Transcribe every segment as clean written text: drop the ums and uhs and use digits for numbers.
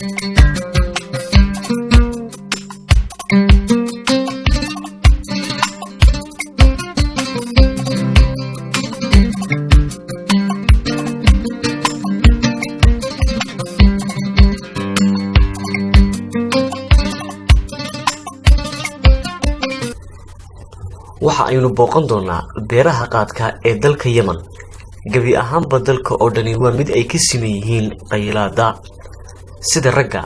waxa aynu booqan doonaa beeraha qaadka ee dalka Yemen. gabi ahaanba dalka oo dhani waa mid ay ka siman yihiin qaylaada sida ragga,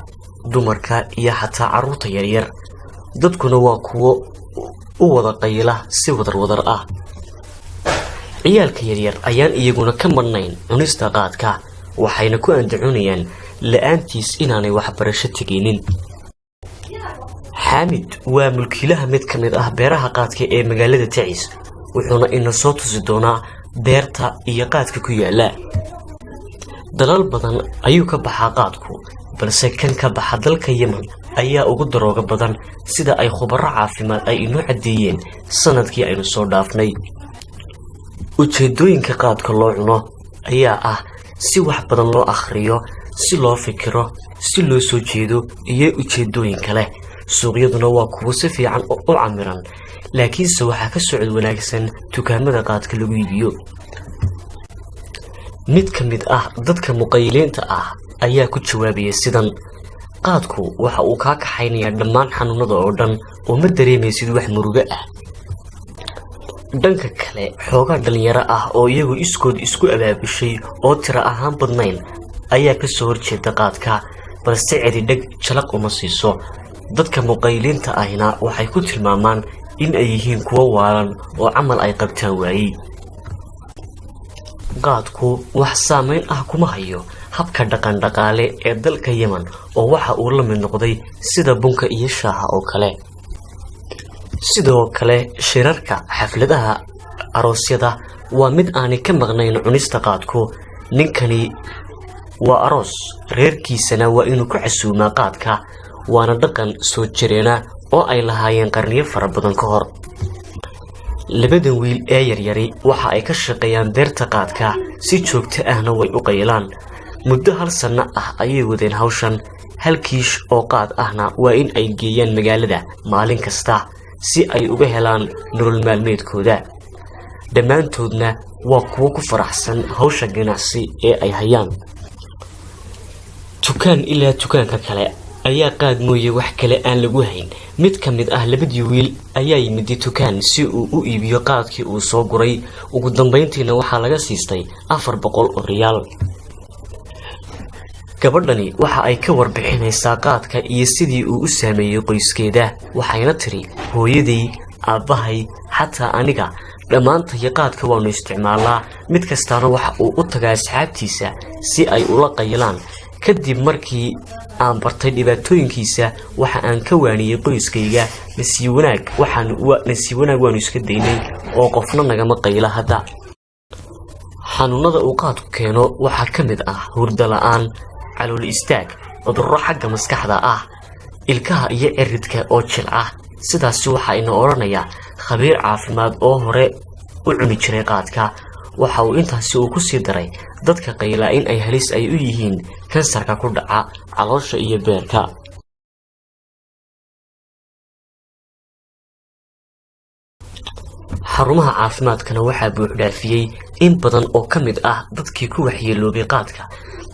dumarka iyo xataa carruurta yaryar. dadkuna waa kuwo u wada qayla si wadar ah. ciyaalka yaryar ayaan iyaguna ka marnayn cunista qaadka, waxayna ku andacoonayaan la'aantiis inaanay waxbarasho teginin. xamid waa mulkiilaha mid ka mid ah beeraha qaadka ee magaalada Tacis, wuxuuna ina soo tusi doonaa beerta iyo qaadka ku yaala. dalal badan ayuu ka baxaa qaadku, balse kan ka baxa dalka Yemen ayaa ugu darooga badan sida ay khubaro caafimaad ay inoo cadeeyeen sanadkii aynu soo dhaafnay. ujeedooyinka qaadka loo cuno ayaa ah si wax badan loo akhriyo, si loo fikiro, si loo soo jeedo iyo ujeedooyin kale. suuqyaduna waa kuwo si fiican u camiran, laakiinse waxaa ka socod wanaagsan dukaamada qaadka lagu iibiyo. mid ka mid ah dadka muqayiliinta ah ayaa ku jawaabaya sidan: qaadku waxa uu kaa kaxaynayaa dhammaan xanuunada oo dhan oo ma dareemaysid wax murugo ah. dhanka kale, xoogaa dhalinyaro ah oo iyagu iskood isku abaabushay oo tiro ahaan badnayn ayaa ka soo horjeeda qaadka, balse cidhidheg jalaq uma siiso. dadka muqayiliinta ahina waxay ku tilmaamaan in ay yihiin kuwo waalan oo camal ay qabtaan waayey. qaadku wax saameyn ah kuma hayo habka dhaqan dhaqaale ee dalka Yemen, oo waxa uu la mid noqday sida bunka iyo shaaha oo kale. sidoo kale, shirarka, xafladaha, aroosyada waa mid aanay ka maqnayn cunista qaadku. ninkani waa aroos, reerkiisana waa inuu ku casuumaa qaadka, waana dhaqan soo jireena oo ay lahaayeen qarniyo fara badan ka hor. labadan wiil ee yaryari waxa ay ka shaqeeyaan beerta qaadka, si joogto ahna way u qaylaan. muddo 1 sano ah ayay wadeen hawshan. 1 kiish oo qaad ahna waa in ay geeyaan magaalada maalin kasta si ay uga helaan nolol maalmeedkooda. dhammaantoodna waa kuwo ku faraxsan hawsha ganacsi ee ay hayaan. tukaan ilaa tukaanka kale ayaa qaad mooye wax kale aan lagu hayn. mid ka mid ah labadii wiil ayaa yimid tukaan si uu u iibiyo qaadkii uu soo guray. ugu dambeyntiina waxaa laga siistay 400 oo riyaal. gabadhani waxa ay ka warbixinaysaa qaadka iyo sidii uu u saameeyay qoyskeeda. waxayna tiri: hooyaday, aabbahay, xataa aniga, dhammaantay qaadka waanu isticmaalnaa. mid kastaana waxa uu u tagaa asxaabtiisa si ay ula qaylaan. kadib markii aan bartay dhibaatooyinkiisa, waxa aan ka waaniyay qoyskayga. nasiib wanaag waanu iska daynay oo qofna nagama qayla hadda. xanuunada uu qaadku keeno waxaa ka mid ah hurdo la'aan, calool istaag, cudurro xagga maskaxda ah, ilkaha iyo ciridka oo jilca. sidaasi waxaa ina odhanaya khabiir caafimaad oo hore u cuni jiray qaadka. waxa uu intaasi uu ku sii daray dadka qaylaa in ay halis ay u yihiin kansarka ku dhaca caloosha iyo beerka. xarumaha caafimaadkana waxaa buuxdhaafiyey in badan oo ka mid ah dadkii ku waxyeeloobay qaadka,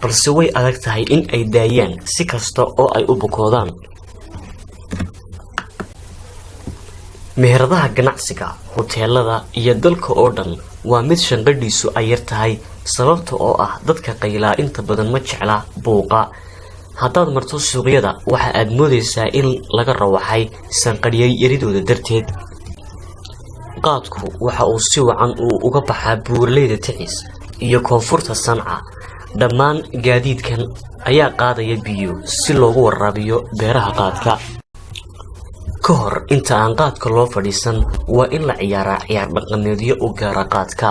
balse way adag tahay in ay daayaan si kasta oo ay u bukoodaan. meheradaha ganacsiga, hoteelada iyo dalka oo dhan waa mid shanqadhiisu ay yar tahay, sababta oo ah dadka qaylaa inta badan ma jecla buuqa. haddaad marto suuqyada waxa aad moodaysaa in laga rawaxay sanqadhiyay yaridooda darteed. qaadku waxa uu si wacan uga baxaa buuraleyda Tacis iyo koonfurta Sanca. dhammaan gaadiidkan ayaa qaadaya biyo si loogu waraabiyo beeraha qaadka. ka hor inta aan qaadka loo fadhiisan waa in la ciyaaraa ciyaar dhaqameedyo u gaara qaadka.